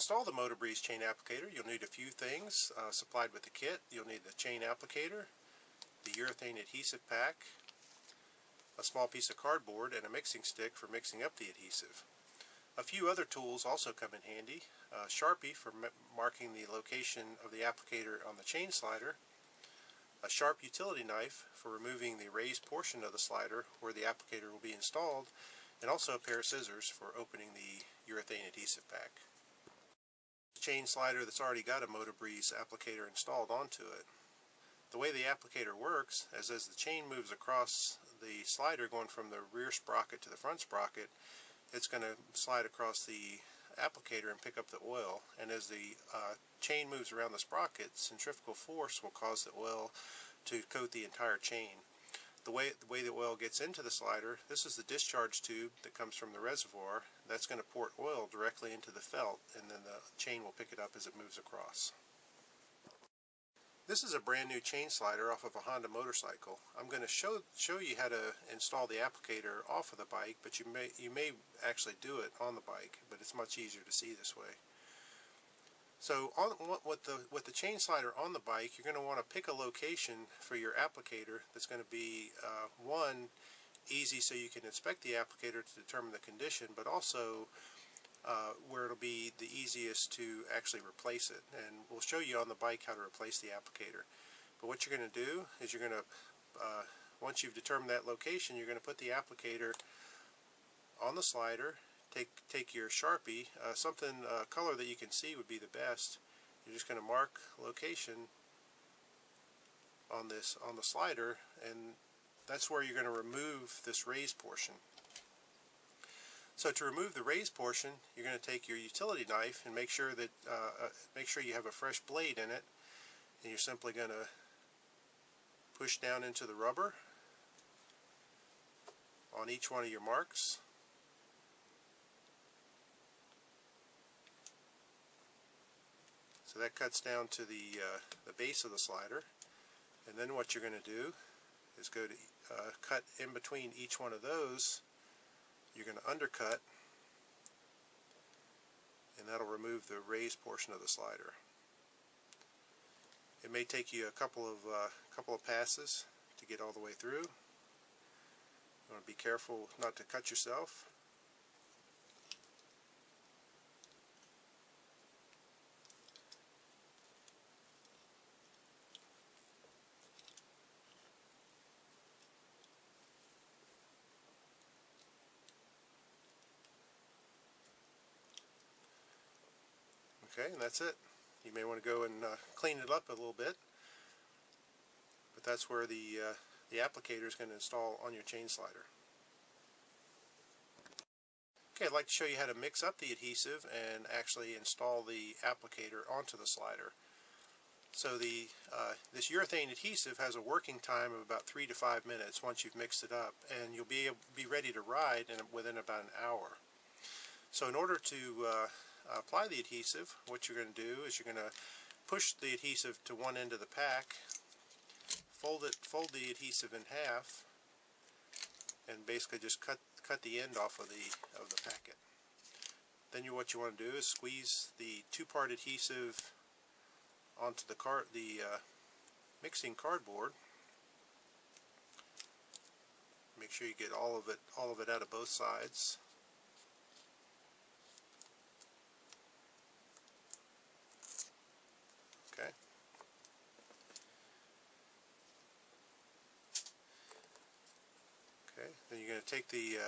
install the Motobriiz chain applicator, you'll need a few things supplied with the kit. You'll need the chain applicator, the urethane adhesive pack, a small piece of cardboard, and a mixing stick for mixing up the adhesive. A few other tools also come in handy. A Sharpie for marking the location of the applicator on the chain slider, a sharp utility knife for removing the raised portion of the slider where the applicator will be installed, and also a pair of scissors for opening the urethane adhesive pack. The chain slider that's already got a Motobriiz applicator installed onto it. The way the applicator works is as the chain moves across the slider going from the rear sprocket to the front sprocket, it's going to slide across the applicator and pick up the oil, and as the chain moves around the sprocket, centrifugal force will cause the oil to coat the entire chain. The way the oil gets into the slider, this is the discharge tube that comes from the reservoir. That's going to port oil directly into the felt, and then the chain will pick it up as it moves across. This is a brand new chain slider off of a Honda motorcycle. I'm going to show you how to install the applicator off of the bike, but you may actually do it on the bike, but it's much easier to see this way. So with the chain slider on the bike, you're going to want to pick a location for your applicator that's going to be one, easy so you can inspect the applicator to determine the condition, but also where it'll be the easiest to actually replace it. And we'll show you on the bike how to replace the applicator. But what you're going to do is you're going to, once you've determined that location, you're going to put the applicator on the slider. Take your Sharpie, something color that you can see would be the best. You're just going to mark location on the slider, and that's where you're going to remove this raised portion. So to remove the raised portion, you're going to take your utility knife and make sure that you have a fresh blade in it, and you're simply going to push down into the rubber on each one of your marks. So that cuts down to the base of the slider, and then what you're going to do is go to cut in between each one of those. You're going to undercut, and that'll remove the raised portion of the slider. It may take you a couple of passes to get all the way through. You want to be careful not to cut yourself. Okay, and that's it. You may want to go and clean it up a little bit, but that's where the applicator is going to install on your chain slider. Okay, I'd like to show you how to mix up the adhesive and actually install the applicator onto the slider. So this urethane adhesive has a working time of about 3 to 5 minutes once you've mixed it up, and you'll be ready to ride within about an hour. So in order to apply the adhesive, what you're going to do is you're going to push the adhesive to one end of the pack, fold the adhesive in half, and basically just cut the end off of the packet. Then what you want to do is squeeze the two-part adhesive onto the mixing cardboard. Make sure you get all of it out of both sides. Okay. Okay. Then you're going to take the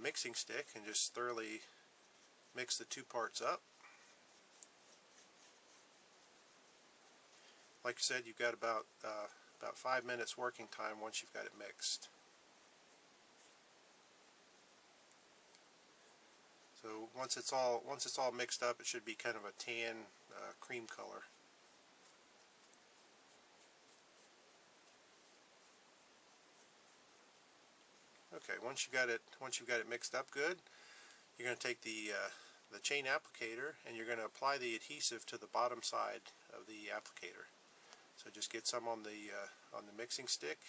mixing stick and just thoroughly mix the two parts up. Like I said, you've got about 5 minutes working time once you've got it mixed. So once it's all mixed up, it should be kind of a tan cream color. Okay, once you've got it mixed up good, you're going to take the chain applicator and you're going to apply the adhesive to the bottom side of the applicator. So just get some on the mixing stick,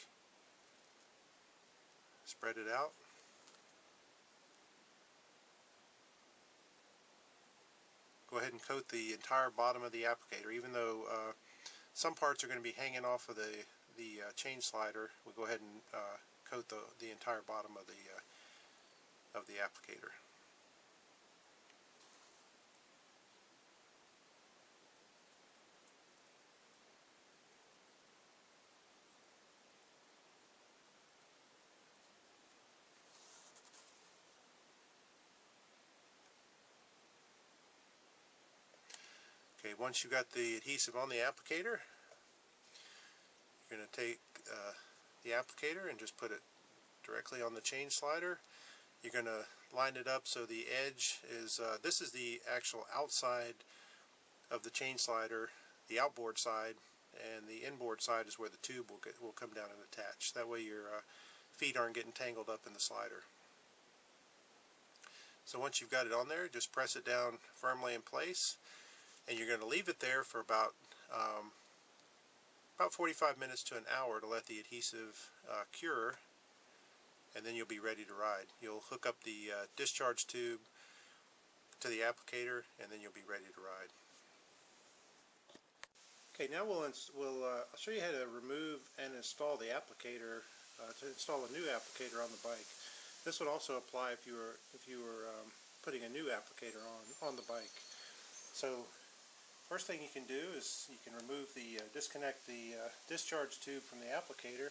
spread it out, go go ahead and coat the entire bottom of the applicator. Even though some parts are going to be hanging off of the chain slider, we'll go ahead and coat the entire bottom of the applicator. Okay, once you've got the adhesive on the applicator, you're going to take the applicator and just put it directly on the chain slider. You're going to line it up so the edge is, this is the actual outside of the chain slider, the outboard side, and the inboard side is where the tube will come down and attach. That way your feet aren't getting tangled up in the slider. So once you've got it on there, just press it down firmly in place, and you're going to leave it there for about 45 minutes to an hour to let the adhesive cure, and then you'll be ready to ride. You'll hook up the discharge tube to the applicator, and then you'll be ready to ride. Okay, now I'll show you how to remove and install the applicator, to install a new applicator on the bike. This would also apply if you were putting a new applicator on the bike. So first thing you can do is you can remove disconnect the discharge tube from the applicator,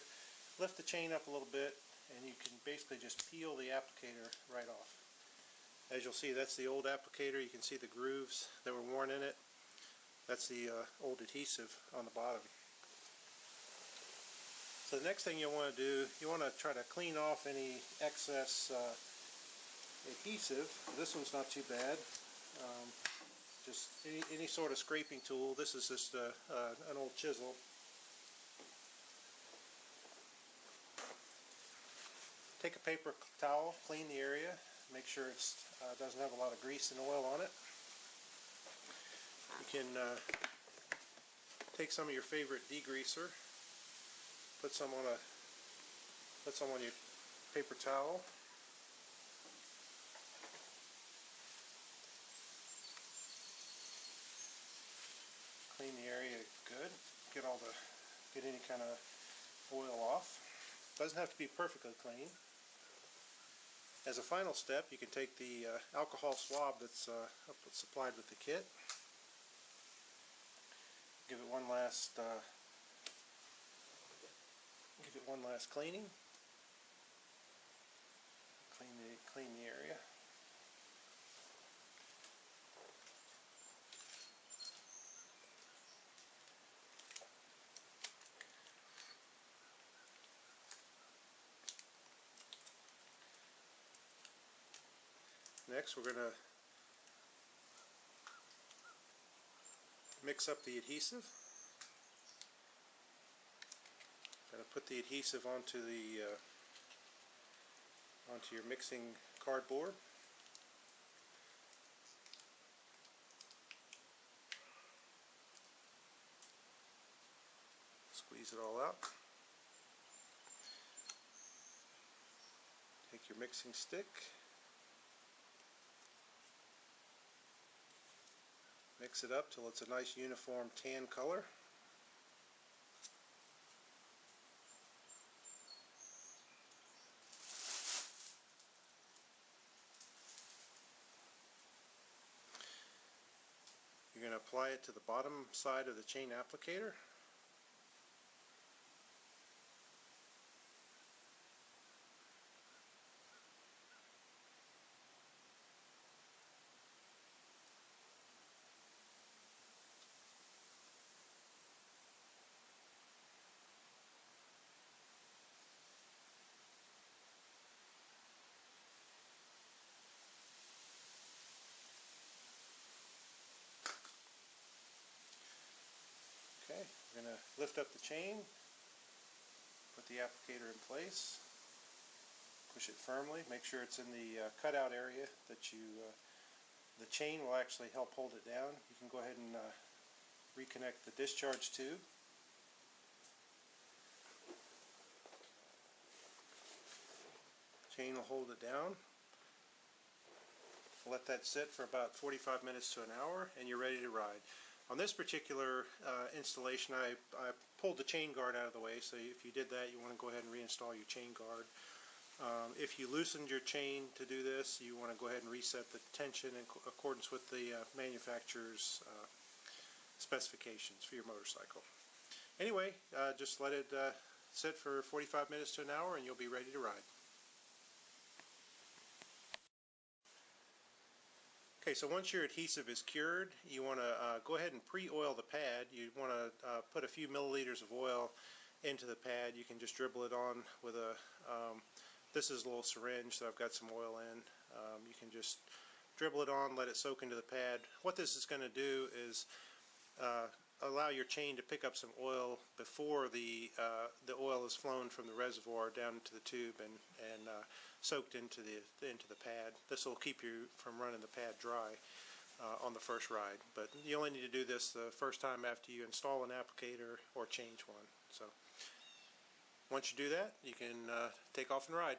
lift the chain up a little bit, and you can basically just peel the applicator right off. As you'll see, that's the old applicator. You can see the grooves that were worn in it. That's the old adhesive on the bottom. So the next thing you'll want to do, you want to try to clean off any excess adhesive. This one's not too bad. Just any sort of scraping tool. This is just an old chisel. Take a paper towel, clean the area, make sure it doesn't have a lot of grease and oil on it. You can take some of your favorite degreaser, put some on your paper towel. Clean the area good. Get any kind of oil off. Doesn't have to be perfectly clean. As a final step, you can take the alcohol swab that's supplied with the kit. Give it one last cleaning. Clean the area. Next, we're going to mix up the adhesive. Going to put the adhesive onto your mixing cardboard. Squeeze it all out. Take your mixing stick. Mix it up till it's a nice uniform tan color. You're going to apply it to the bottom side of the chain applicator. Okay, we're going to lift up the chain, put the applicator in place, push it firmly, make sure it's in the cutout area that the chain will actually help hold it down. You can go ahead and reconnect the discharge tube. Chain will hold it down. Let that sit for about 45 minutes to an hour, and you're ready to ride. On this particular installation, I pulled the chain guard out of the way, so if you did that, you want to go ahead and reinstall your chain guard. If you loosened your chain to do this, you want to go ahead and reset the tension in accordance with the manufacturer's specifications for your motorcycle. Anyway, just let it sit for 45 minutes to an hour and you'll be ready to ride. Okay, so once your adhesive is cured, you want to go ahead and pre-oil the pad. You want to put a few milliliters of oil into the pad. You can just dribble it on with a, this is a little syringe, so I've got some oil in. You can just dribble it on, let it soak into the pad. What this is going to do is allow your chain to pick up some oil before the oil is flown from the reservoir down into the tube and soaked into the pad. This will keep you from running the pad dry on the first ride. But you only need to do this the first time after you install an applicator or change one. So once you do that, you can take off and ride.